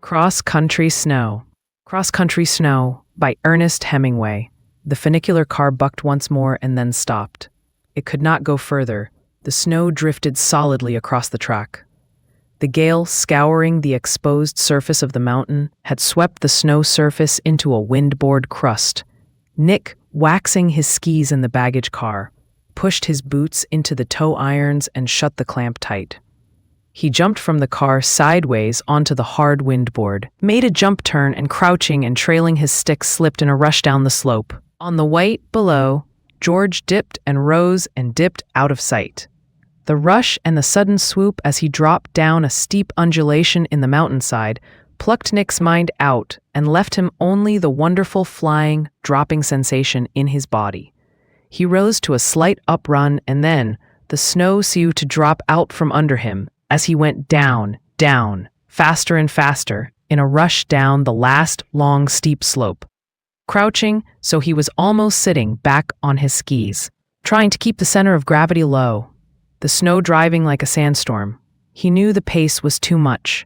Cross Country Snow. Cross Country Snow by Ernest Hemingway. The funicular car bucked once more and then stopped. It could not go further. The snow drifted solidly across the track. The gale, scouring the exposed surface of the mountain, had swept the snow surface into a windboard crust. Nick, waxing his skis in the baggage car, pushed his boots into the toe irons and shut the clamp tight. He jumped from the car sideways onto the hard windboard, made a jump turn, and crouching and trailing his stick slipped in a rush down the slope. On the white below, George dipped and rose and dipped out of sight. The rush and the sudden swoop as he dropped down a steep undulation in the mountainside plucked Nick's mind out and left him only the wonderful flying, dropping sensation in his body. He rose to a slight uprun, and then the snow seemed to drop out from under him as he went down, faster and faster, in a rush down the last long steep slope. Crouching, so he was almost sitting back on his skis, trying to keep the center of gravity low, the snow driving like a sandstorm. He knew the pace was too much,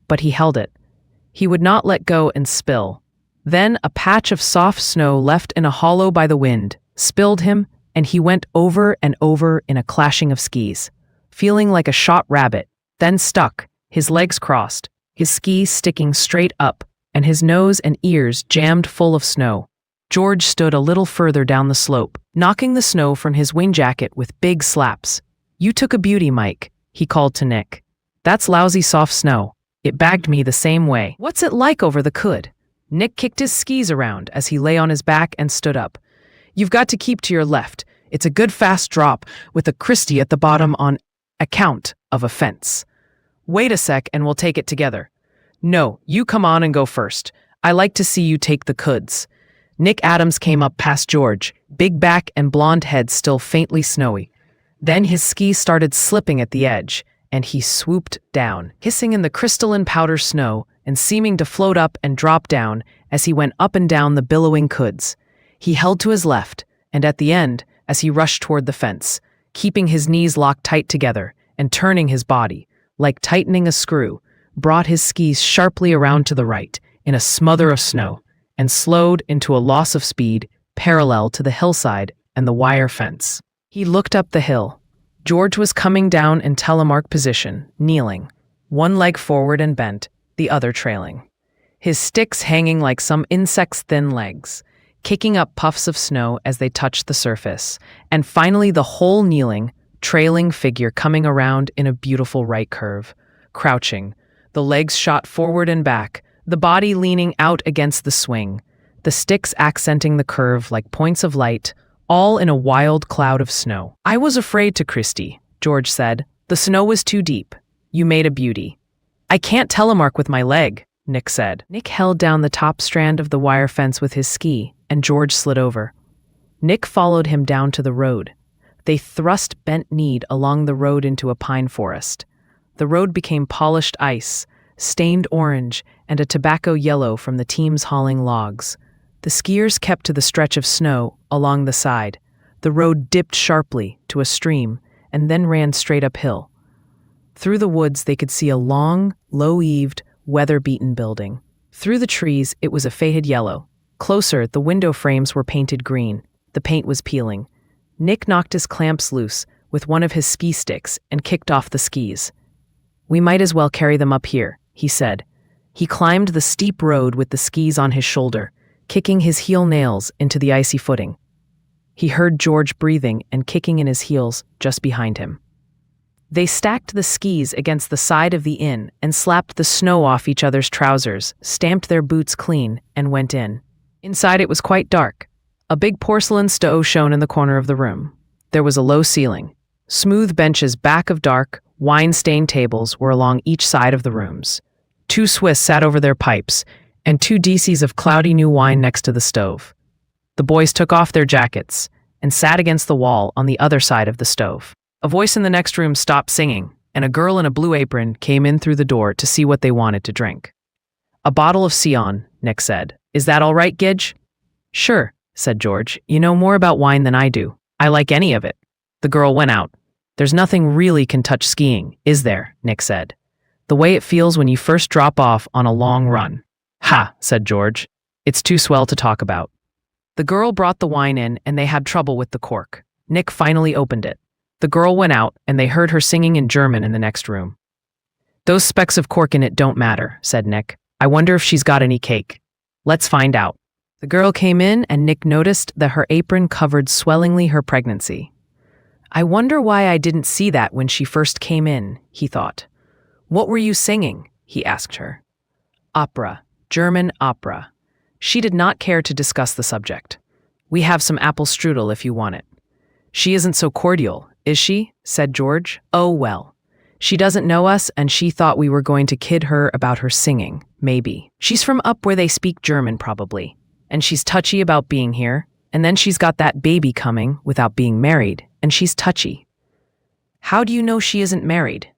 but he held it. He would not let go and spill. Then a patch of soft snow left in a hollow by the wind spilled him, and he went over and over in a clashing of skis, feeling like a shot rabbit, then stuck, his legs crossed, his skis sticking straight up, and his nose and ears jammed full of snow. George stood a little further down the slope, knocking the snow from his wind jacket with big slaps. "You took a beauty, Mike," he called to Nick. "That's lousy soft snow. It bagged me the same way. What's it like over the could?" Nick kicked his skis around as he lay on his back and stood up. "You've got to keep to your left. It's a good fast drop with a Christie at the bottom on account of a fence. Wait a sec and we'll take it together. No, you come on and go first. I like to see you take the coulds." Nick Adams came up past George, big back and blonde head still faintly snowy. Then his skis started slipping at the edge, and he swooped down, hissing in the crystalline powder snow and seeming to float up and drop down as he went up and down the billowing coulds. He held to his left, and at the end, as he rushed toward the fence, keeping his knees locked tight together and turning his body, like tightening a screw, brought his skis sharply around to the right in a smother of snow and slowed into a loss of speed parallel to the hillside and the wire fence. He looked up the hill. George was coming down in telemark position, kneeling, one leg forward and bent, the other trailing, his sticks hanging like some insect's thin legs, kicking up puffs of snow as they touched the surface, and finally the whole kneeling, trailing figure coming around in a beautiful right curve, crouching, the legs shot forward and back, the body leaning out against the swing, the sticks accenting the curve like points of light, all in a wild cloud of snow. "I was afraid to, Christie," George said. "The snow was too deep. You made a beauty." "I can't telemark with my leg," Nick said. Nick held down the top strand of the wire fence with his ski, and George slid over. Nick followed him down to the road. They thrust bent-kneed along the road into a pine forest. The road became polished ice, stained orange, and a tobacco yellow from the teams hauling logs. The skiers kept to the stretch of snow along the side. The road dipped sharply to a stream and then ran straight uphill. Through the woods they could see a long, low-eaved, weather-beaten building. Through the trees it was a faded yellow. Closer, the window frames were painted green. The paint was peeling. Nick knocked his clamps loose with one of his ski sticks and kicked off the skis. "We might as well carry them up here," he said. He climbed the steep road with the skis on his shoulder, kicking his heel nails into the icy footing. He heard George breathing and kicking in his heels just behind him. They stacked the skis against the side of the inn and slapped the snow off each other's trousers, stamped their boots clean, and went in. Inside it was quite dark. A big porcelain stove shone in the corner of the room. There was a low ceiling. Smooth benches back of dark, wine-stained tables were along each side of the rooms. 2 Swiss sat over their pipes, and 2 DCs of cloudy new wine next to the stove. The boys took off their jackets and sat against the wall on the other side of the stove. A voice in the next room stopped singing, and a girl in a blue apron came in through the door to see what they wanted to drink. "A bottle of Sion," Nick said. "Is that all right, Gidge?" "Sure," said George. "You know more about wine than I do. I like any of it." The girl went out. "There's nothing really can touch skiing, is there?" Nick said. The way it feels when you first drop off on a long run. Ha, said George. It's too swell to talk about. The girl brought the wine in and they had trouble with the cork. Nick finally opened it. The girl went out and they heard her singing in German in the next room. Those specks of cork in it don't matter, said Nick. I wonder if she's got any cake. Let's find out. The girl came in and Nick noticed that her apron covered swellingly her pregnancy. I wonder why I didn't see that when she first came in, he thought. What were you singing? He asked her. Opera, German opera. She did not care to discuss the subject. We have some apple strudel if you want it. She isn't so cordial, is she? Said George. Oh well. She doesn't know us and she thought we were going to kid her about her singing, maybe. She's from up where they speak German probably. And she's touchy about being here. And then she's got that baby coming without being married. And she's touchy. How do you know she isn't married?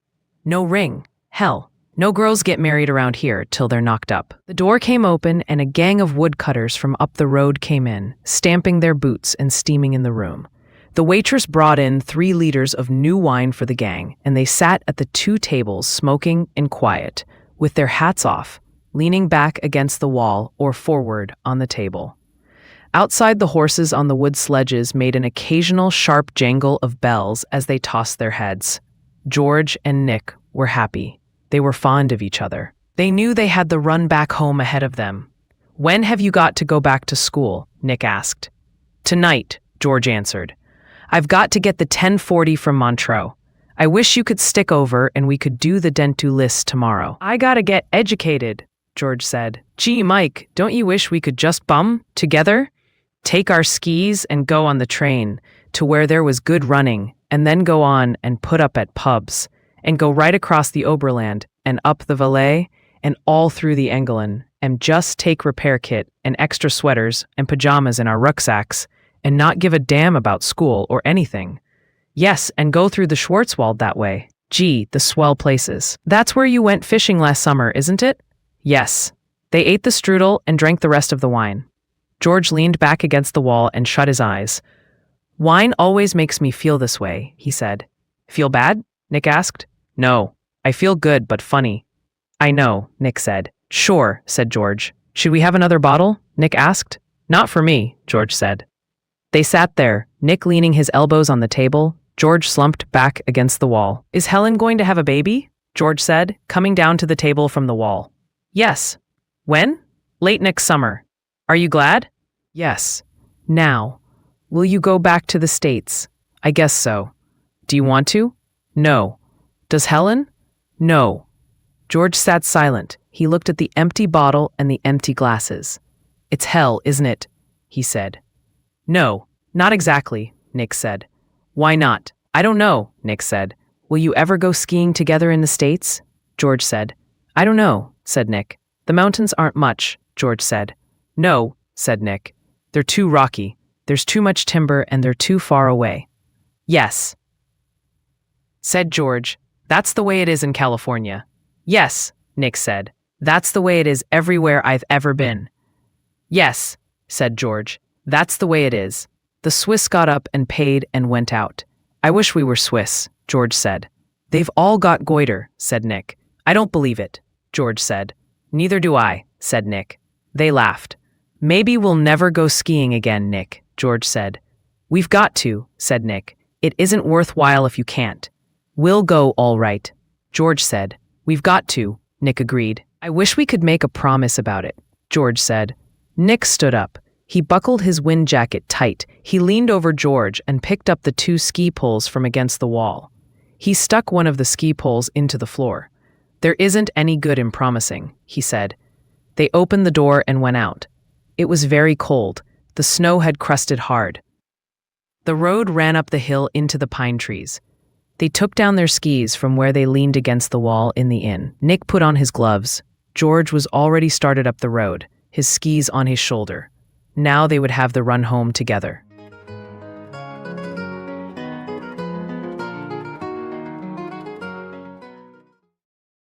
No ring. Hell, no girls get married around here till they're knocked up. The door came open and a gang of woodcutters from up the road came in, stamping their boots and steaming in the room. The waitress brought in 3 liters of new wine for the gang, and they sat at the 2 tables smoking and quiet, with their hats off, leaning back against the wall or forward on the table. Outside, the horses on the wood sledges made an occasional sharp jangle of bells as they tossed their heads. George and Nick were happy. They were fond of each other. They knew they had the run back home ahead of them. When have you got to go back to school? Nick asked. Tonight, George answered. I've got to get the 1040 from Montreux. I wish you could stick over and we could do the Dentu list tomorrow. I gotta get educated, George said. Gee, Mike, don't you wish we could just bum together? Take our skis and go on the train to where there was good running and then go on and put up at pubs and go right across the Oberland and up the Valais and all through the Engelen and just take repair kit and extra sweaters and pajamas in our rucksacks and not give a damn about school or anything. Yes, and go through the Schwarzwald that way. Gee, the swell places. That's where you went fishing last summer, isn't it? Yes. They ate the strudel and drank the rest of the wine. George leaned back against the wall and shut his eyes. Wine always makes me feel this way, he said. Feel bad? Nick asked. No, I feel good but funny. I know, Nick said. Sure, said George. Should we have another bottle? Nick asked. Not for me, George said. They sat there, Nick leaning his elbows on the table, George slumped back against the wall. Is Helen going to have a baby? George said, coming down to the table from the wall. Yes. When? Late next summer. Are you glad? Yes. Now. Will you go back to the States? I guess so. Do you want to? No. Does Helen? No. George sat silent. He looked at the empty bottle and the empty glasses. It's hell, isn't it? He said. No, not exactly, Nick said. Why not? I don't know, Nick said. Will you ever go skiing together in the States? George said. I don't know, said Nick. The mountains aren't much, George said. No, said Nick. They're too rocky. There's too much timber and they're too far away. Yes, said George. That's the way it is in California. Yes, Nick said. That's the way it is everywhere I've ever been. Yes, said George. That's the way it is. The Swiss got up and paid and went out. I wish we were Swiss, George said. They've all got goiter, said Nick. I don't believe it, George said. Neither do I, said Nick. They laughed. Maybe we'll never go skiing again, Nick, George said. We've got to, said Nick. It isn't worthwhile if you can't. We'll go all right, George said. We've got to, Nick agreed. I wish we could make a promise about it, George said. Nick stood up. He buckled his wind jacket tight. He leaned over George and picked up the 2 ski poles from against the wall. He stuck one of the ski poles into the floor. There isn't any good in promising, he said. They opened the door and went out. It was very cold. The snow had crusted hard. The road ran up the hill into the pine trees. They took down their skis from where they leaned against the wall in the inn. Nick put on his gloves. George was already started up the road, his skis on his shoulder. Now they would have the run home together.